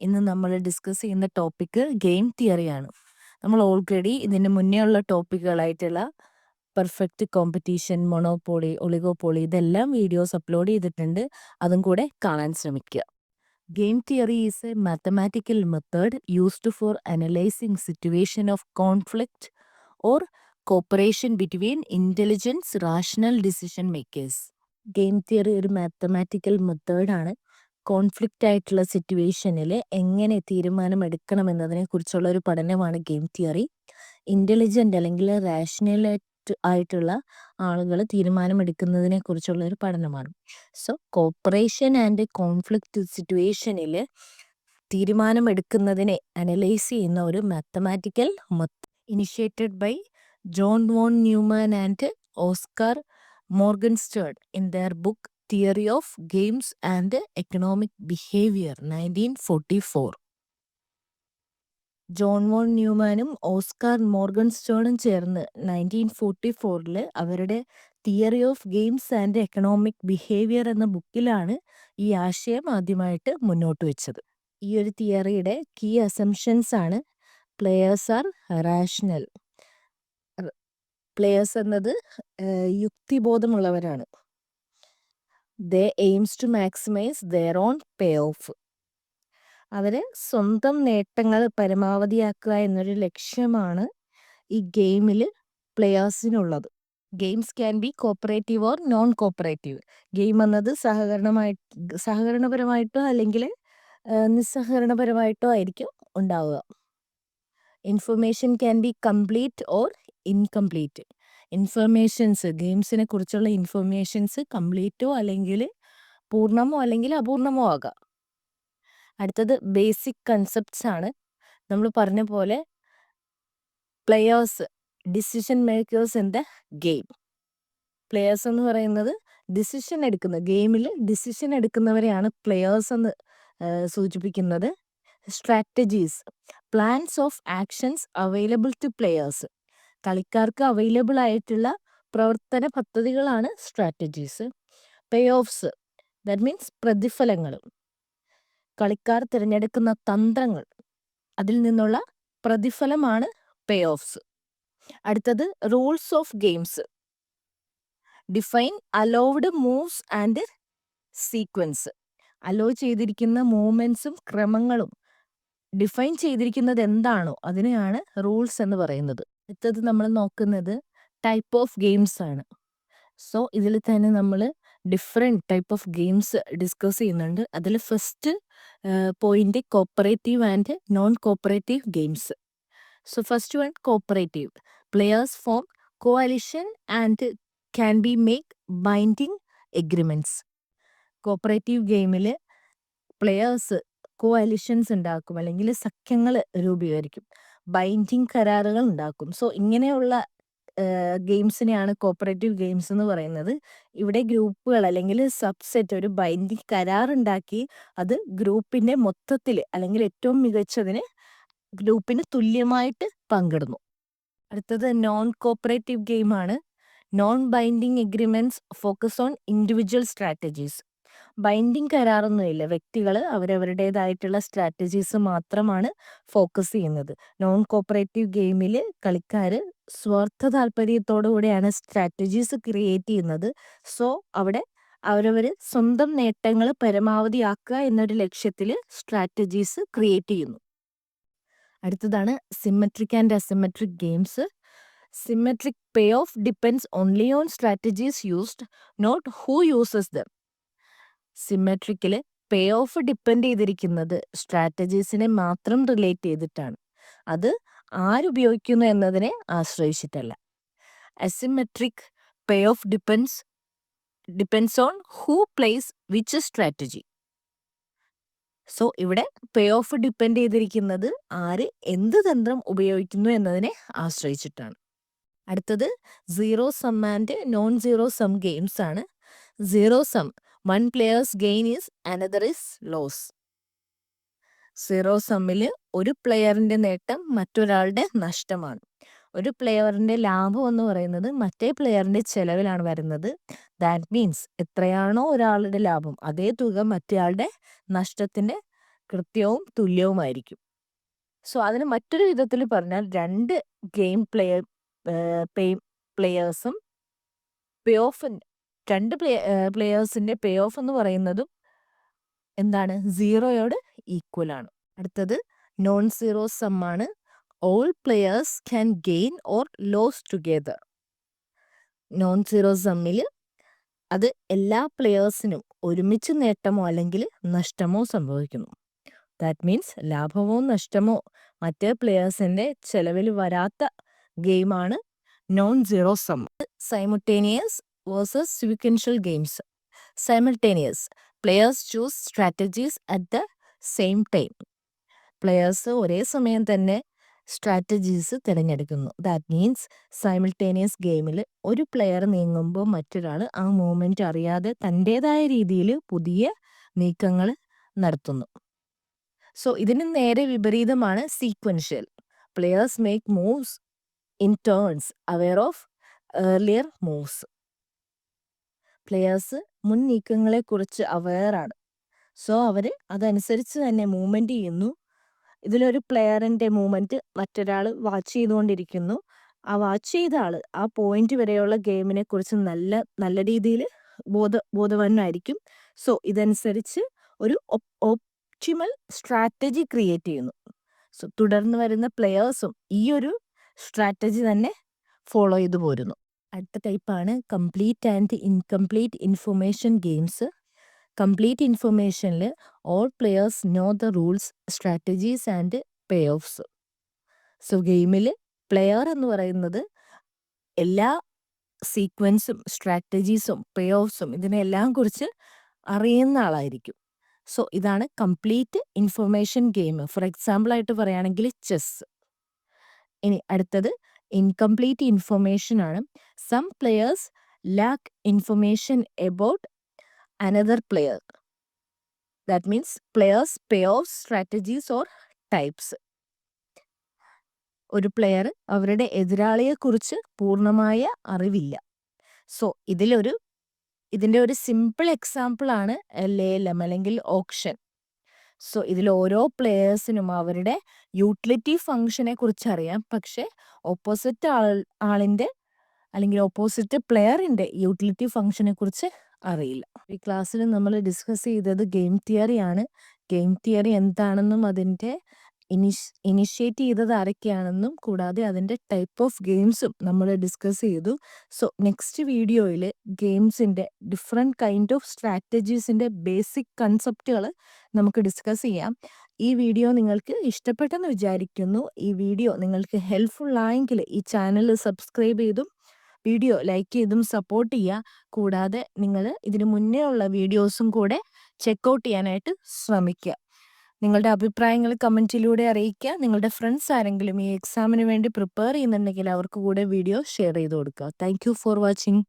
ഇന്ന് നമ്മൾ ഡിസ്കസ് ചെയ്യുന്ന ടോപ്പിക്ക് ഗെയിം തിയറിയാണ്. നമ്മൾ ഓൾറെഡി ഇതിന് മുന്നേ ഉള്ള ടോപ്പിക്കുകളായിട്ടുള്ള പെർഫെക്റ്റ് കോമ്പറ്റീഷൻ, മൊണോപോളി, ഒളിഗോപോളി ഇതെല്ലാം വീഡിയോസ് അപ്ലോഡ് ചെയ്തിട്ടുണ്ട്. അതും കൂടെ കാണാൻ ശ്രമിക്കുക. Game theory is A mathematical method used for analysing situation of conflict or corporation between intelligence rational decision makers. Game theory ഒരു മാത്തമാറ്റിക്കൽ മെത്തേഡാണ്. കോൺഫ്ലിക്റ്റ് ആയിട്ടുള്ള സിറ്റുവേഷനിൽ എങ്ങനെ തീരുമാനം എടുക്കണം എന്നതിനെ കുറിച്ചുള്ള ഒരു പഠനമാണ് ഗെയിം തിയറി. ഇൻ്റലിജൻ്റ് അല്ലെങ്കിൽ ആയിട്ടുള്ള ആളുകൾ തീരുമാനമെടുക്കുന്നതിനെ കുറിച്ചുള്ള ഒരു പഠനമാണ്. സോ കോപ്പറേഷൻ ആൻഡ് കോൺഫ്ലിക്റ്റ് സിറ്റുവേഷനിൽ തീരുമാനമെടുക്കുന്നതിനെ അനലൈസ് ചെയ്യുന്ന ഒരു mathematical method initiated by John von Neumann and Oscar Morgenstern in their book theory of games and economic behaviour 1944. John von ന്യൂമാനും ഓസ്കാർ മോർഗൻസ്റ്റേണും ചേർന്ന് 1944 അവരുടെ theory of games and economic behaviour എന്ന ബുക്കിലാണ് ഈ ആശയം ആദ്യമായിട്ട് മുന്നോട്ട് വെച്ചത്. ഈ ഒരു തിയറിയുടെ കീ അസംഷൻസ് ആണ് പ്ലെയേഴ്സ് ആർ റാഷണൽ. പ്ലെയേഴ്സ് എന്നത് യുക്തിബോധമുള്ളവരാണ്. They aims to maximise their own payoff. അവരെ സ്വന്തം നേട്ടങ്ങൾ പരമാവധിയാക്കുക എന്നൊരു ലക്ഷ്യമാണ് ഈ ഗെയിമിൽ പ്ലെയേഴ്സിനുള്ളത്. Games can be cooperative or non cooperative. Game എന്നത് സഹകരണപരമായിട്ടോ അല്ലെങ്കിൽ നിസ്സഹകരണപരമായിട്ടോ ആയിരിക്കും ഉണ്ടാവുക. Information can be complete or incomplete. Informations, ഗെയിംസിനെ കുറിച്ചുള്ള ഇൻഫർമേഷൻസ് കംപ്ലീറ്റോ അല്ലെങ്കിൽ പൂർണ്ണമോ അല്ലെങ്കിൽ അപൂർണമോ ആകാം. അടുത്തത് ബേസിക് കൺസെപ്റ്റ്സ് ആണ്. നമ്മൾ പറഞ്ഞ പോലെ players decision makers in the game. Players എന്ന് പറയുന്നത് ഗെയിമിൽ ഡിസിഷൻ എടുക്കുന്നവരെയാണ് പ്ലെയേഴ്സ് എന്ന് സൂചിപ്പിക്കുന്നത്. Strategies, plans of actions available to players. കളിക്കാർക്ക് അവൈലബിൾ ആയിട്ടുള്ള പ്രവർത്തന പദ്ധതികളാണ് strategies. Payoffs, that means പ്രതിഫലങ്ങൾ. കളിക്കാർ തിരഞ്ഞെടുക്കുന്ന തന്ത്രങ്ങൾ, അതിൽ നിന്നുള്ള പ്രതിഫലമാണ് പേ ഓഫ്സ്. അടുത്തത് rules of games. Define allowed moves and sequence. Allow ചെയ്തിരിക്കുന്ന മൂവ്മെൻറ്റ്സും ക്രമങ്ങളും ഡിഫൈൻ ചെയ്തിരിക്കുന്നത് എന്താണോ അതിനെയാണ് റൂൾസ് എന്ന് പറയുന്നത്. അടുത്തത് നമ്മൾ നോക്കുന്നത് ടൈപ്പ് ഓഫ് ഗെയിംസ് ആണ്. സോ ഇതിൽ തന്നെ നമ്മൾ different type of games discuss ചെയ്യുന്നുണ്ട്. അതിൽ first point cooperative and non cooperative games. So first one cooperative. Players form coalition and can be make binding agreements. Cooperative ഗെയിമിൽ പ്ലെയേഴ്സ് കോalitions ഉണ്ടാക്കും അല്ലെങ്കിൽ സഖ്യങ്ങൾ രൂപീകരിക്കും, ബൈൻഡിങ് കരാറുകൾ ഉണ്ടാക്കും. സോ ഇങ്ങനെയുള്ള ഗെയിംസിനെയാണ് കോപ്പറേറ്റീവ് ഗെയിംസ് എന്ന് പറയുന്നത്. ഇവിടെ ഗ്രൂപ്പുകൾ അല്ലെങ്കിൽ സബ്സെറ്റ് ഒരു ബൈൻഡിങ് കരാറുണ്ടാക്കി അത് ഗ്രൂപ്പിൻ്റെ മൊത്തത്തിൽ അല്ലെങ്കിൽ ഏറ്റവും മികച്ചതിന് ഗ്രൂപ്പിന് തുല്യമായിട്ട് പങ്കിടുന്നു. അടുത്തത് നോൺ കോപ്പറേറ്റീവ് ഗെയിമാണ്. Non binding agreements focus on individual strategies. Binding കരാറൊന്നുമില്ല, വ്യക്തികൾ അവരവരുടേതായിട്ടുള്ള സ്ട്രാറ്റജീസ് മാത്രമാണ് ഫോക്കസ് ചെയ്യുന്നത്. നോൺ കോപ്പറേറ്റീവ് ഗെയിമിൽ കളിക്കാർ സ്വാർത്ഥ താല്പര്യത്തോടു കൂടിയാണ് സ്ട്രാറ്റജീസ് ക്രിയേറ്റ് ചെയ്യുന്നത്. സോ അവിടെ അവരവർ സ്വന്തം നേട്ടങ്ങൾ പരമാവധിയാക്കുക എന്നൊരു ലക്ഷ്യത്തിൽ സ്ട്രാറ്റജീസ് ക്രിയേറ്റ് ചെയ്യുന്നു. അടുത്തതാണ് symmetric and asymmetric games. Symmetric payoff depends only on strategies used, not who uses them. സിമെട്രിക്കിൽ പേ ഓഫ് ഡിപ്പെൻഡ് ചെയ്തിരിക്കുന്നത് സ്ട്രാറ്റജീസിനെ മാത്രം റിലേറ്റ് ചെയ്തിട്ടാണ്, അത് ആരുപയോഗിക്കുന്നു എന്നതിനെ ആശ്രയിച്ചിട്ടല്ല. Asymmetric payoff depends on who plays which strategy. So ഇവിടെ പേ ഓഫ് ഡിപ്പെൻഡ് ചെയ്തിരിക്കുന്നത് ആര് എന്ത് തന്ത്രം ഉപയോഗിക്കുന്നു എന്നതിനെ ആശ്രയിച്ചിട്ടാണ്. അടുത്തത് zero sum and non zero sum games ആണ്. Zero sum, one players gain is another is loss. Zero സമ്മിൽ ഒരു പ്ലെയറിൻ്റെ നേട്ടം മറ്റൊരാളുടെ നഷ്ടമാണ്. ഒരു പ്ലെയറിൻ്റെ ലാഭം എന്ന് പറയുന്നത് മറ്റേ പ്ലെയറിൻ്റെ ചെലവിലാണ് വരുന്നത്. ദാറ്റ് മീൻസ് എത്രയാണോ ഒരാളുടെ ലാഭം അതേ തുക മറ്റേയാളുടെ നഷ്ടത്തിൻ്റെ കൃത്യവും തുല്യവുമായിരിക്കും. സോ അതിന് മറ്റൊരു വിധത്തിൽ പറഞ്ഞാൽ 2 ഗെയിം പ്ലെയേഴ്സും പേ ഓഫ് 2 പ്ലെയേഴ്സിന്റെ പേ ഓഫ് എന്ന് പറയുന്നതും എന്താണ്? 0യോട് ഈക്വൽ ആണ്. അടുത്തത് നോൺ സീറോ സം ആണ്. All players can gain or loss together. Non zero സമ്മിൽ അത് എല്ലാ പ്ലെയേഴ്സിനും ഒരുമിച്ച് നേട്ടമോ അല്ലെങ്കിൽ നഷ്ടമോ സംഭവിക്കുന്നു. ദാറ്റ് മീൻസ് ലാഭമോ നഷ്ടമോ മറ്റേ പ്ലെയേഴ്സിന്റെ ചെലവിൽ വരാത്ത ഗെയിമാണ് non zero some. Simultaneous versus sequential games. Simultaneous players choose strategies at the same time. Players ഒരേ സമയം തന്നെ സ്ട്രാറ്റജീസ് തിരഞ്ഞെടുക്കുന്നു. ദാറ്റ് മീൻസ് സൈമിൾട്ടേനിയസ് ഗെയിമിൽ ഒരു പ്ലെയർ നീങ്ങുമ്പോൾ മറ്റൊരാൾ ആ മൂവ്മെൻറ്റ് അറിയാതെ തൻ്റേതായ രീതിയിൽ പുതിയ നീക്കങ്ങൾ നടത്തുന്നു. സോ ഇതിന് നേരെ വിപരീതമാണ് sequential. Players make moves in turns aware of earlier moves. Players മുൻ നീക്കങ്ങളെക്കുറിച്ച് അവെയറാണ്. സോ അവർ അതനുസരിച്ച് തന്നെ മൂവ്മെൻറ്റ് ചെയ്യുന്നു. ഇതിലൊരു പ്ലെയറിൻ്റെ മൂവ്മെൻറ്റ് മറ്റൊരാൾ വാച്ച് ചെയ്തുകൊണ്ടിരിക്കുന്നു. ആ വാച്ച് ചെയ്ത ആൾ ആ പോയിന്റ് വരെയുള്ള ഗെയിമിനെ കുറിച്ച് നല്ല രീതിയിൽ ബോധവാനായിരിക്കും. സോ ഇതനുസരിച്ച് ഒരു ഓപ്റ്റിമൽ സ്ട്രാറ്റജി ക്രിയേറ്റ് ചെയ്യുന്നു. സോ തുടർന്ന് വരുന്ന പ്ലെയേഴ്സും ഈ ഒരു സ്ട്രാറ്റജി തന്നെ ഫോളോ ചെയ്തു പോരുന്നു. അടുത്ത ടൈപ്പാണ് complete and incomplete information games. Complete ഇൻഫർമേഷനിൽ all players know the rules, strategies and payoffs. So ഗെയിമിൽ പ്ലെയർ എന്ന് പറയുന്നത് എല്ലാ സീക്വൻസും സ്ട്രാറ്റജീസും പേ ഓഫ്സും ഇതിനെല്ലാം കുറിച്ച് അറിയുന്ന ആളായിരിക്കും. സോ ഇതാണ് complete information game. For example ആയിട്ട് പറയുകയാണെങ്കിൽ ചെസ്. ഇനി അടുത്തത് ഇൻകംപ്ലീറ്റ് ഇൻഫർമേഷൻ ആണ്. Some players lack information about another player. That means players pay off strategies or types. ഒരു പ്ലെയർ അവരുടെ എതിരാളിയെക്കുറിച്ച് പൂർണ്ണമായ അറിവില്ല. സോ ഇതിൻ്റെ ഒരു സിമ്പിൾ എക്സാമ്പിൾ ആണ് ലേലം അല്ലെങ്കിൽ ഓപ്ഷൻ. സോ ഇതിൽ ഓരോ പ്ലെയേഴ്സിനും അവരുടെ യൂട്ടിലിറ്റി ഫങ്ഷനെ കുറിച്ച് അറിയാം. പക്ഷെ ഓപ്പോസിറ്റ് ആളിൻ്റെ അല്ലെങ്കിൽ ഓപ്പോസിറ്റ് പ്ലെയറിൻ്റെ യൂട്ടിലിറ്റി ഫങ്ഷനെ കുറിച്ച് അറിയില്ല. ഈ ക്ലാസ്സിൽ നമ്മൾ ഡിസ്കസ് ചെയ്തത് ഗെയിം തിയറിയാണ്. ഗെയിം തിയറി എന്താണെന്നും അതിൻ്റെ ഇനിഷ്യേറ്റ് ചെയ്തത് ആരൊക്കെയാണെന്നും കൂടാതെ അതിൻ്റെ ടൈപ്പ് ഓഫ് ഗെയിംസും നമ്മൾ ഡിസ്കസ് ചെയ്തു. സോ നെക്സ്റ്റ് വീഡിയോയിൽ ഗെയിംസിൻ്റെ ഡിഫറെൻറ്റ് കൈൻഡ് ഓഫ് സ്ട്രാറ്റജീസിൻ്റെ ബേസിക് കൺസെപ്റ്റുകൾ നമുക്ക് ഡിസ്കസ് ചെയ്യാം. ഈ വീഡിയോ നിങ്ങൾക്ക് ഇഷ്ടപ്പെട്ടെന്ന് വിചാരിക്കുന്നു. ഈ വീഡിയോ നിങ്ങൾക്ക് ഹെൽപ്ഫുള്ളായെങ്കിൽ ഈ ചാനൽ സബ്സ്ക്രൈബ് ചെയ്തും വീഡിയോ ലൈക്ക് ചെയ്തും സപ്പോർട്ട് ചെയ്യുക. കൂടാതെ നിങ്ങൾ ഇതിന് മുന്നേ ഉള്ള വീഡിയോസും കൂടെ ചെക്കൗട്ട് ചെയ്യാനായിട്ട് ശ്രമിക്കുക. നിങ്ങളുടെ അഭിപ്രായങ്ങൾ കമൻറ്റിലൂടെ അറിയിക്കുക. നിങ്ങളുടെ ഫ്രണ്ട്സ് ആരെങ്കിലും ഈ എക്സാമിന് വേണ്ടി പ്രിപ്പയർ ചെയ്യുന്നുണ്ടെങ്കിൽ അവർക്ക് കൂടെ വീഡിയോ ഷെയർ ചെയ്ത് കൊടുക്കുക. Thank you for watching.